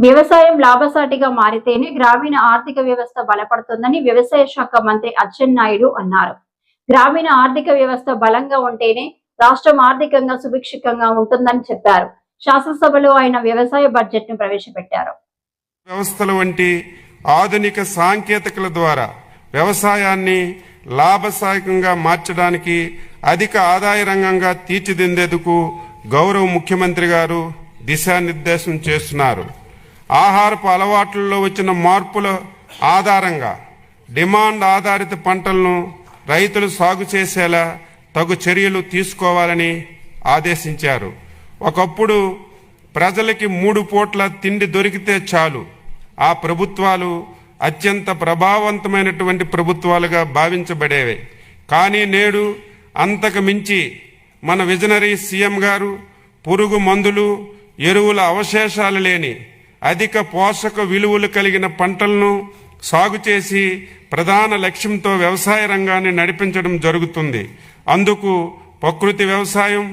వ్యవసాయం లాభసాటిగా మారితేనే గ్రామీణ ఆర్థిక వ్యవస్థ బలపడుతుందని వ్యవసాయ శాఖ మంత్రి అచ్చెన్నాయుడు అన్నారు. గ్రామీణ ఆర్థిక వ్యవస్థ బలంగా ఉంటేనే రాష్ట్రం ఆర్థికంగా సుభిక్షంగా ఉంటుందని చెప్పారు. శాసనసభలో ఆయన వ్యవసాయ బడ్జెట్ ను ప్రవేశపెట్టారు. వ్యవస్థల వంటి ఆధునిక సాంకేతికల ద్వారా వ్యవసాయాన్ని లాభసాయకంగా మార్చడానికి, అధిక ఆదాయ రంగంగా తీర్చిదిద్దేందుకు గౌరవ ముఖ్యమంత్రి గారు దిశానిర్దేశం చేస్తున్నారు. ఆహారపు అలవాట్లలో వచ్చిన మార్పుల ఆధారంగా డిమాండ్ ఆధారిత పంటలను రైతులు సాగు చేసేలా తగు చర్యలు తీసుకోవాలని ఆదేశించారు. ఒకప్పుడు ప్రజలకి 3 పూట్ల తిండి దొరికితే చాలు ఆ ప్రభుత్వాలు అత్యంత ప్రభావవంతమైనటువంటి ప్రభుత్వాలుగా భావించబడేవి. కానీ నేడు అంతకు మించి మన విజనరీ సీఎం గారు పురుగు మందులు, ఎరువుల అవశేషాలు లేని అధిక పోషక విలువలు కలిగిన పంటలను సాగు చేసి ప్రధాన లక్ష్యంతో వ్యవసాయ రంగాన్ని నడిపించడం జరుగుతుంది. అందుకు ప్రకృతి వ్యవసాయం,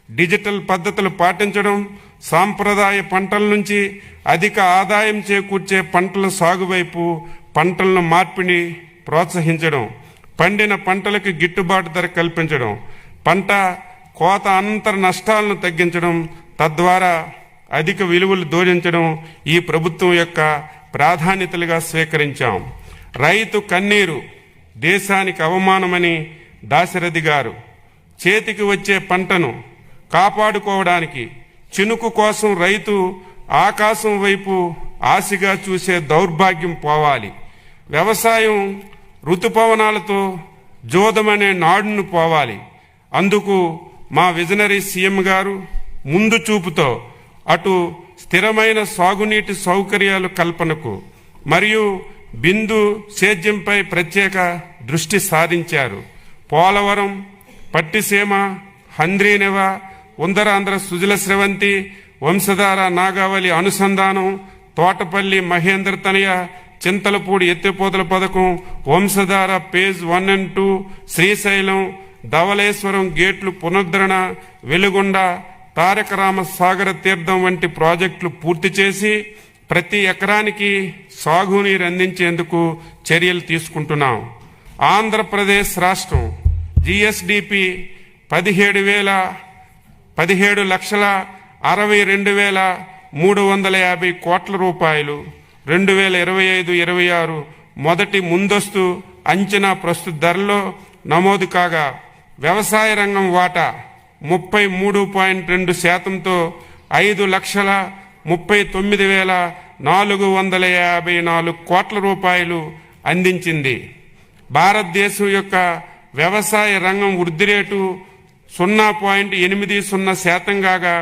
డిజిటల్ పద్ధతులు పాటించడం, సాంప్రదాయ పంటల నుంచి అధిక ఆదాయం చేకూర్చే పంటల సాగు వైపు పంటలను మార్పిడి ప్రోత్సహించడం, పండిన పంటలకు గిట్టుబాటు ధర కల్పించడం, పంట కోత అనంతర నష్టాలను తగ్గించడం, తద్వారా అధిక విలువలు జోడించడం ఈ ప్రభుత్వం యొక్క ప్రాధాన్యతలుగా స్వీకరించాం. రైతు కన్నీరు దేశానికి అవమానమని దాశరథి గారు చేతికి వచ్చే పంటను కాపాడుకోవడానికి చినుకు కోసం రైతు ఆకాశం వైపు ఆశగా చూసే దౌర్భాగ్యం పోవాలి. వ్యవసాయం ఋతుపవనాలతో జోదమనే నాడును పోవాలి. అందుకు మా విజనరీ సీఎం గారు ముందు చూపుతో అటు స్థిరమైన సాగునీటి సౌకర్యాల కల్పనకు మరియు బిందు సేద్యంపై ప్రత్యేక దృష్టి సారించారు. పోలవరం, పట్టిసీమ, హంద్రీనెవ, ఉందరాంధ్ర సుజల స్రవంతి, వంశధార నాగావళి అనుసంధానం, తోటపల్లి మహేంద్ర తనయ, చింతలపూడి ఎత్తిపోతల పథకం, వంశధార పేజ్ 1 and 2, శ్రీశైలం, ధవళేశ్వరం గేట్లు పునరుద్ధరణ, వెలుగొండ, తారక రామ సాగర తీర్థం వంటి ప్రాజెక్టులు పూర్తి చేసి ప్రతి ఎకరానికి సాగునీరు అందించేందుకు చర్యలు తీసుకుంటున్నాం. ఆంధ్రప్రదేశ్ రాష్ట్రం జిఎస్డిపి 17,62,350 కోట్ల రూపాయలు 2025-26 మొదటి ముందస్తు అంచనా ప్రస్తుత ధరలో నమోదు కాగా, వ్యవసాయ రంగం వాటా 33.2%తో 5,39,454 కోట్ల రూపాయలు అందించింది. భారతదేశం యొక్క వ్యవసాయ రంగం వృద్ధి రేటు 0.80% కాగా,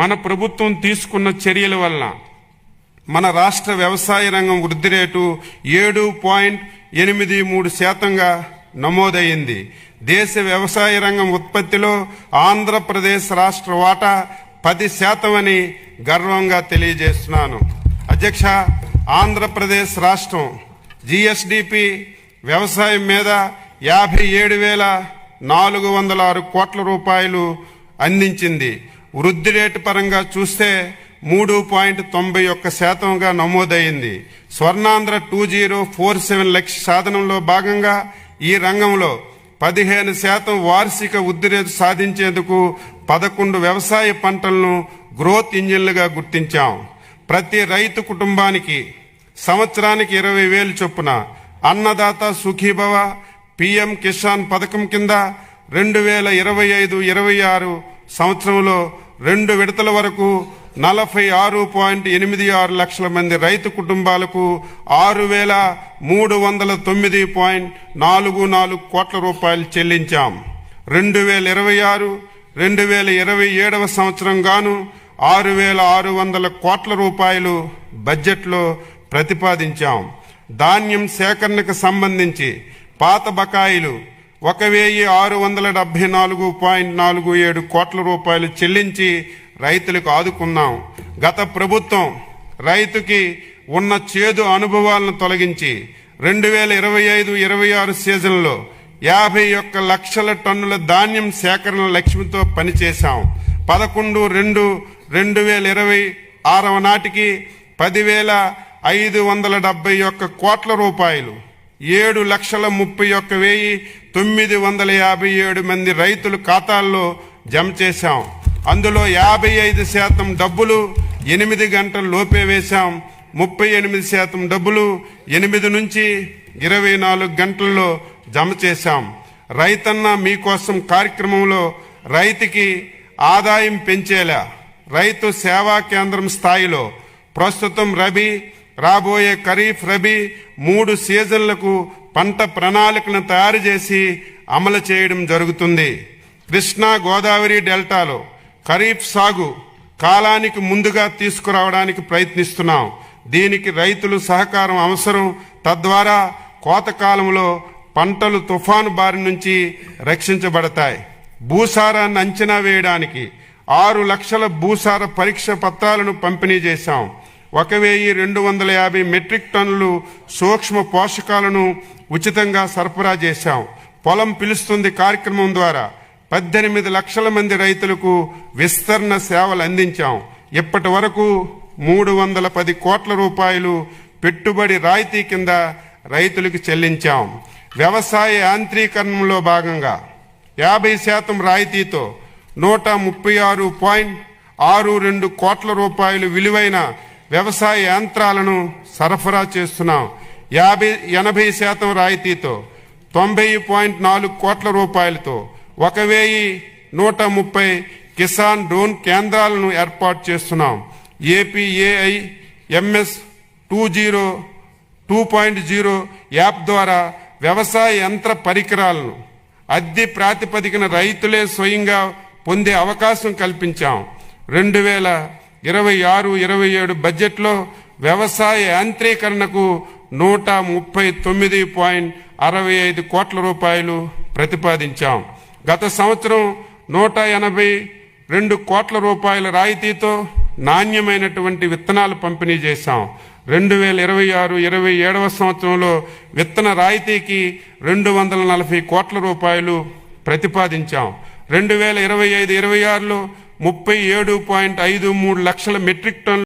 మన ప్రభుత్వం తీసుకున్న చర్యల వలన మన రాష్ట్ర వ్యవసాయ రంగం వృద్ధి రేటు 7.83%గా నమోదయ్యింది. దేశ వ్యవసాయ రంగం ఉత్పత్తిలో ఆంధ్రప్రదేశ్ రాష్ట్ర వాటా 10% అని గర్వంగా తెలియజేస్తున్నాను. అధ్యక్ష, ఆంధ్రప్రదేశ్ రాష్ట్రం జిఎస్డిపి వ్యవసాయం మీద 57,406 కోట్ల రూపాయలు అందించింది. వృద్ధి రేటు పరంగా చూస్తే 3.91%గా నమోదైంది. స్వర్ణాంధ్ర 2047 లక్ష్య సాధనంలో భాగంగా ఈ రంగంలో 15% వార్షిక వృద్ధి రేటు సాధించేందుకు 11 వ్యవసాయ పంటలను గ్రోత్ ఇంజిన్లుగా గుర్తించాం. ప్రతి రైతు కుటుంబానికి సంవత్సరానికి 20,000 చొప్పున అన్నదాత సుఖీభవ పిఎం కిసాన్ పథకం కింద 2025-26 సంవత్సరంలో 2 విడతల వరకు 46.86 లక్షల మంది రైతు కుటుంబాలకు 6,309.44 కోట్ల రూపాయలు చెల్లించాం. 2026-2027 సంవత్సరం గాను 6,600 కోట్ల రూపాయలు బడ్జెట్లో ప్రతిపాదించాం. ధాన్యం సేకరణకు సంబంధించి పాత బకాయిలు 1,674.47 కోట్ల రూపాయలు చెల్లించి రైతులకు ఆదుకున్నాం. గత ప్రభుత్వం రైతుకి ఉన్న చేదు అనుభవాలను తొలగించి 2025-26 సీజన్లో 51 లక్షల టన్నుల ధాన్యం సేకరణ లక్ష్యంతో పనిచేశాం. 11/2/2026 నాటికి 10,571 కోట్ల రూపాయలు 7,31,957 మంది రైతుల ఖాతాల్లో జమ చేశాం. అందులో 55% డబ్బులు 8 గంటల లోపే వేశాం. 38% డబ్బులు 8 నుంచి 24 గంటల్లో జమ చేశాం. రైతన్న మీకోసం కార్యక్రమంలో రైతుకి ఆదాయం పెంచేలా రైతు సేవా కేంద్రం స్థాయిలో ప్రస్తుతం రబీ, రాబోయే ఖరీఫ్, రబీ 3 సీజన్లకు పంట ప్రణాళికను తయారు చేసి అమలు చేయడం జరుగుతుంది. కృష్ణా గోదావరి డెల్టాలో ఖరీఫ్ సాగు కాలానికి ముందుగా తీసుకురావడానికి ప్రయత్నిస్తున్నాం. దీనికి రైతులు సహకారం అవసరం. తద్వారా కోత కాలంలో పంటలు తుఫాను బారి నుంచి రక్షించబడతాయి. భూసారాన్ని అంచనా వేయడానికి 6 లక్షల భూసార పరీక్ష పత్రాలను పంపిణీ చేశాం. 1,250 మెట్రిక్ టన్నులు సూక్ష్మ పోషకాలను ఉచితంగా సరఫరా చేశాం. పొలం పిలుస్తుంది కార్యక్రమం ద్వారా 18 లక్షల మంది రైతులకు విస్తరణ సేవలు అందించాం. ఇప్పటి వరకు 310 కోట్ల రూపాయలు పెట్టుబడి రాయితీ కింద రైతులకు చెల్లించాం. వ్యవసాయ యాంత్రీకరణలో భాగంగా 50% రాయితీతో 136.62 కోట్ల రూపాయలు విలువైన వ్యవసాయ యంత్రాలను సరఫరా చేస్తున్నాం. 80% రాయితీతో 90.4 కోట్ల రూపాయలతో 1,130 కిసాన్ డ్రోన్ కేంద్రాలను ఏర్పాటు చేస్తున్నాం. ఏపీఏఐ ఎంఎస్ 2.0 యాప్ ద్వారా వ్యవసాయ యంత్ర పరికరాలను అద్దె ప్రాతిపదికన రైతులే స్వయంగా పొందే అవకాశం కల్పించాం. 2026-27 బడ్జెట్లో వ్యవసాయ యాంత్రీకరణకు 139.65 కోట్ల రూపాయలు ప్రతిపాదించాం. గత సంవత్సరం 182 కోట్ల రూపాయల రాయితీతో నాణ్యమైనటువంటి విత్తనాలు పంపిణీ చేశాం. 2026-27 సంవత్సరంలో విత్తన రాయితీకి 240 కోట్ల రూపాయలు ప్రతిపాదించాం. 2025-26లో 37.53 లక్షల మెట్రిక్ టన్నులు